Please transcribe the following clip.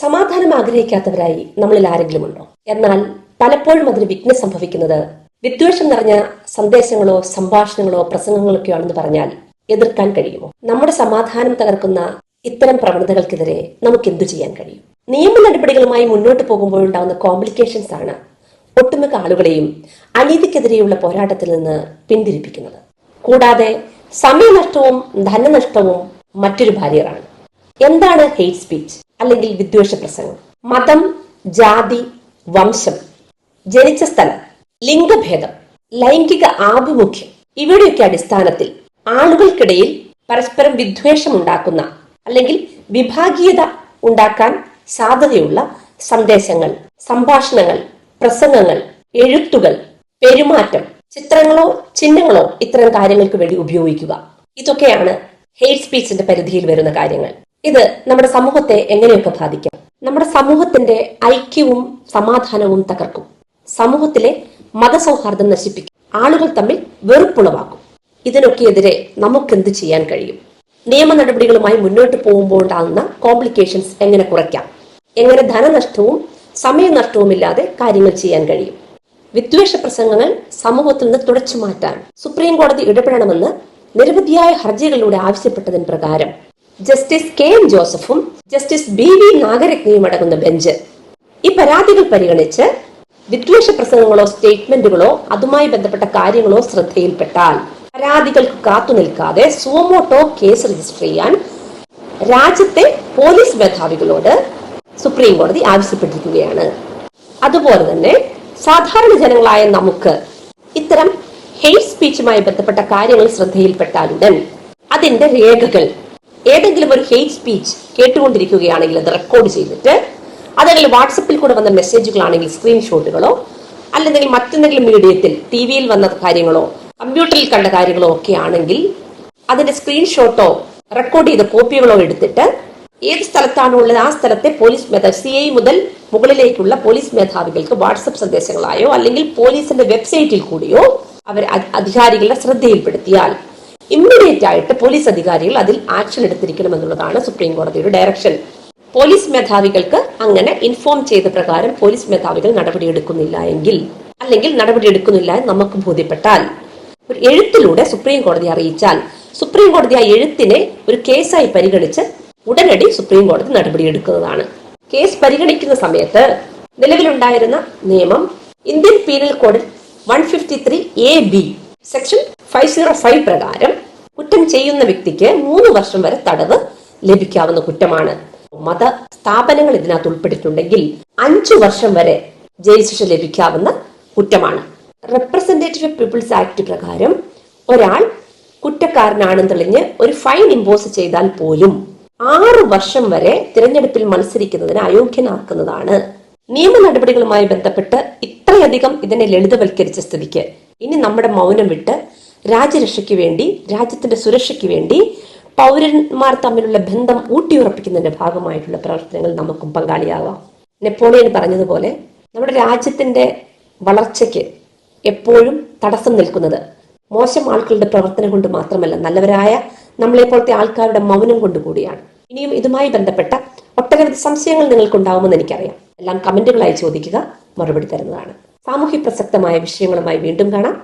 സമാധാനം ആഗ്രഹിക്കാത്തവരായി നമ്മളിൽ ആരെങ്കിലും ഉണ്ടോ? എന്നാൽ പലപ്പോഴും അതിന് വിഘ്നം സംഭവിക്കുന്നത് വിദ്വേഷം നിറഞ്ഞ സന്ദേശങ്ങളോ സംഭാഷണങ്ങളോ പ്രസംഗങ്ങളൊക്കെയാണെന്ന് പറഞ്ഞാൽ എതിർക്കാൻ കഴിയുമോ? നമ്മുടെ സമാധാനം തകർക്കുന്ന ഇത്തരം പ്രവണതകൾക്കെതിരെ നമുക്ക് എന്തു ചെയ്യാൻ കഴിയും? നിയമ നടപടികളുമായി മുന്നോട്ട് പോകുമ്പോഴുണ്ടാകുന്ന കോംപ്ലിക്കേഷൻസ് ആണ് ഒട്ടുമിക്ക ആളുകളെയും അനീതിക്കെതിരെയുള്ള പോരാട്ടത്തിൽ നിന്ന് പിന്തിരിപ്പിക്കുന്നത്. കൂടാതെ സമയനഷ്ടവും ധനനഷ്ടവും മറ്റൊരു ബാരിയറാണ്. എന്താണ് ഹെയ്റ്റ് സ്പീച്ച് അല്ലെങ്കിൽ വിദ്വേഷ പ്രസംഗം? മതം, ജാതി, വംശം, ജനിച്ച സ്ഥലം, ലിംഗഭേദം, ലൈംഗിക ആഭിമുഖ്യം ഇവയുടെയൊക്കെ അടിസ്ഥാനത്തിൽ ആളുകൾക്കിടയിൽ പരസ്പരം വിദ്വേഷം ഉണ്ടാക്കുന്ന അല്ലെങ്കിൽ വിഭാഗീയത ഉണ്ടാക്കാൻ സാധ്യതയുള്ള സന്ദേശങ്ങൾ, സംഭാഷണങ്ങൾ, പ്രസംഗങ്ങൾ, എഴുത്തുകൾ, പെരുമാറ്റം, ചിത്രങ്ങളോ ചിഹ്നങ്ങളോ ഇത്തരം കാര്യങ്ങൾക്ക് വേണ്ടി ഉപയോഗിക്കുക. ഇതൊക്കെയാണ് ഹെയ്റ്റ് സ്പീച്ചിന്റെ പരിധിയിൽ വരുന്ന കാര്യങ്ങൾ. ഇത് നമ്മുടെ സമൂഹത്തെ എങ്ങനെയൊക്കെ ബാധിക്കാം? നമ്മുടെ സമൂഹത്തിന്റെ ഐക്യവും സമാധാനവും തകർക്കും. സമൂഹത്തിലെ മതസൗഹാർദ്ദം നശിപ്പിക്കും. ആളുകൾ തമ്മിൽ വെറുപ്പുളവാക്കും. ഇതിനൊക്കെ എതിരെ നമുക്ക് എന്ത് ചെയ്യാൻ കഴിയും? നിയമ നടപടികളുമായി മുന്നോട്ട് പോകുമ്പോൾ ഉണ്ടാകുന്ന കോംപ്ലിക്കേഷൻസ് എങ്ങനെ കുറയ്ക്കാം? എങ്ങനെ ധനനഷ്ടവും സമയനഷ്ടവും ഇല്ലാതെ കാര്യങ്ങൾ ചെയ്യാൻ കഴിയും? വിദ്വേഷ പ്രസംഗങ്ങൾ സമൂഹത്തിൽ നിന്ന് തുടച്ചു മാറ്റാൻ സുപ്രീം കോടതി ഇടപെടണമെന്ന് നിരവധിയായ ഹർജികളിലൂടെ ആവശ്യപ്പെട്ടതിന് പ്രകാരം ജസ്റ്റിസ് KM ജോസഫും ജസ്റ്റിസ് BV നാഗരത്നയും അടങ്ങുന്ന ബെഞ്ച് ഈ പരാതികൾ പരിഗണിച്ച് വിദ്വേഷ പ്രസംഗങ്ങളോ സ്റ്റേറ്റ്മെന്റുകളോ അതുമായി ബന്ധപ്പെട്ട കാര്യങ്ങളോ ശ്രദ്ധയിൽപ്പെട്ടാൽ പരാതികൾക്ക് കാത്തുനിൽക്കാതെ സുമോട്ടോ കേസ് രജിസ്റ്റർ ചെയ്യാൻ രാജ്യത്തെ പോലീസ് മേധാവികളോട് സുപ്രീം കോടതി ആവശ്യപ്പെട്ടിരിക്കുകയാണ്. അതുപോലെ തന്നെ സാധാരണ ജനങ്ങളായ നമുക്ക് ഇത്തരം ഹെയ്റ്റ് സ്പീച്ചുമായി ബന്ധപ്പെട്ട കാര്യങ്ങൾ ശ്രദ്ധയിൽപ്പെട്ടാലുടൻ അതിന്റെ രേഖകൾ ഏതെങ്കിലും ഒരു ഹെയ്റ്റ് സ്പീച്ച് കേട്ടുകൊണ്ടിരിക്കുകയാണെങ്കിൽ അത് റെക്കോർഡ് ചെയ്തിട്ട് അതല്ലെങ്കിൽ വാട്സപ്പിൽ കൂടെ വന്ന മെസ്സേജുകളാണെങ്കിൽ സ്ക്രീൻഷോട്ടുകളോ അല്ലെങ്കിൽ മറ്റെന്തെങ്കിലും മീഡിയത്തിൽ TV-യിൽ വന്ന കാര്യങ്ങളോ കമ്പ്യൂട്ടറിൽ കണ്ട കാര്യങ്ങളോ ഒക്കെ ആണെങ്കിൽ അതിന്റെ സ്ക്രീൻഷോട്ടോ റെക്കോർഡ് ചെയ്ത കോപ്പികളോ എടുത്തിട്ട് ഏത് സ്ഥലത്താണോ ഉള്ളത് ആ സ്ഥലത്തെ പോലീസ് മേധാവി CI മുതൽ മുകളിലേക്കുള്ള പോലീസ് മേധാവികൾക്ക് വാട്സപ്പ് സന്ദേശങ്ങളായോ അല്ലെങ്കിൽ പോലീസിന്റെ വെബ്സൈറ്റിൽ കൂടിയോ അവർ അധികാരികളുടെ ശ്രദ്ധയിൽപ്പെടുത്തിയാൽ ഇമ്മീഡിയറ്റ് ആയിട്ട് പോലീസ് അധികാരികൾ അതിൽ ആക്ഷൻ എടുത്തിരിക്കണം എന്നുള്ളതാണ് സുപ്രീം കോടതിയുടെ ഡയറക്ഷൻ. പോലീസ് മേധാവികൾക്ക് അങ്ങനെ ഇൻഫോം ചെയ്ത പ്രകാരം പോലീസ് മേധാവികൾ നടപടിയെടുക്കുന്നില്ല എങ്കിൽ അല്ലെങ്കിൽ നടപടിയെടുക്കുന്നില്ല എന്ന് നമുക്ക് ബോധ്യപ്പെട്ടാൽ ഒരു എഴുത്തിലൂടെ സുപ്രീം കോടതി അറിയിച്ചാൽ സുപ്രീം കോടതി ആ എഴുത്തിനെ ഒരു കേസായി പരിഗണിച്ച് ഉടനടി സുപ്രീം കോടതി നടപടിയെടുക്കുന്നതാണ്. കേസ് പരിഗണിക്കുന്ന സമയത്ത് നിലവിലുണ്ടായിരുന്ന നിയമം ഇന്ത്യൻ പീനൽ കോഡിൽ 153AB സെക്ഷൻ 505 പ്രകാരം കുറ്റം ചെയ്യുന്ന വ്യക്തിക്ക് 3 വർഷം വരെ തടവ് ലഭിക്കാവുന്ന കുറ്റമാണ്. മത സ്ഥാപനങ്ങൾ ഇതിനകത്ത് ഉൾപ്പെട്ടിട്ടുണ്ടെങ്കിൽ 5 വർഷം വരെ ജയിൽ ശിക്ഷ ലഭിക്കാവുന്ന കുറ്റമാണ്. റെപ്രസെന്റേറ്റീവ് പീപ്പിൾസ് ആക്ട് പ്രകാരം ഒരാൾ കുറ്റക്കാരനാണെന്ന് തെളിഞ്ഞ് ഒരു ഫൈൻ ഇമ്പോസ് ചെയ്താൽ പോലും 6 വർഷം വരെ തിരഞ്ഞെടുപ്പിൽ മത്സരിക്കുന്നതിന് അയോഗ്യനാക്കുന്നതാണ്. നിയമ നടപടികളുമായി ബന്ധപ്പെട്ട് ഇത്രയധികം ഇതിനെ ലളിതവൽക്കരിച്ച സ്ഥിതിക്ക് ഇനി നമ്മുടെ മൗനം വിട്ട് രാജ്യരക്ഷയ്ക്ക് വേണ്ടി, രാജ്യത്തിന്റെ സുരക്ഷയ്ക്ക് വേണ്ടി പൗരന്മാർ തമ്മിലുള്ള ബന്ധം ഊട്ടിയുറപ്പിക്കുന്നതിന്റെ ഭാഗമായിട്ടുള്ള പ്രവർത്തനങ്ങൾ നമുക്കും പങ്കാളിയാവാം. നെപ്പോളിയൻ പറഞ്ഞതുപോലെ നമ്മുടെ രാജ്യത്തിന്റെ വളർച്ചയ്ക്ക് എപ്പോഴും തടസ്സം നിൽക്കുന്നത് മോശം ആൾക്കാരുടെ പ്രവർത്തനം കൊണ്ട് മാത്രമല്ല, നല്ലവരായ നമ്മളെപ്പോലത്തെ ആൾക്കാരുടെ മൗനം കൊണ്ടുകൂടിയാണ്. ഇനിയും ഇതുമായി ബന്ധപ്പെട്ട ഒട്ടനവധി സംശയങ്ങൾ നിങ്ങൾക്കുണ്ടാവുമെന്ന് എനിക്കറിയാം. എല്ലാം കമന്റുകളായി ചോദിക്കുക, മറുപടി തരുന്നതാണ്. സാമൂഹ്യ പ്രസക്തമായ വിഷയങ്ങളുമായി വീണ്ടും കാണാം.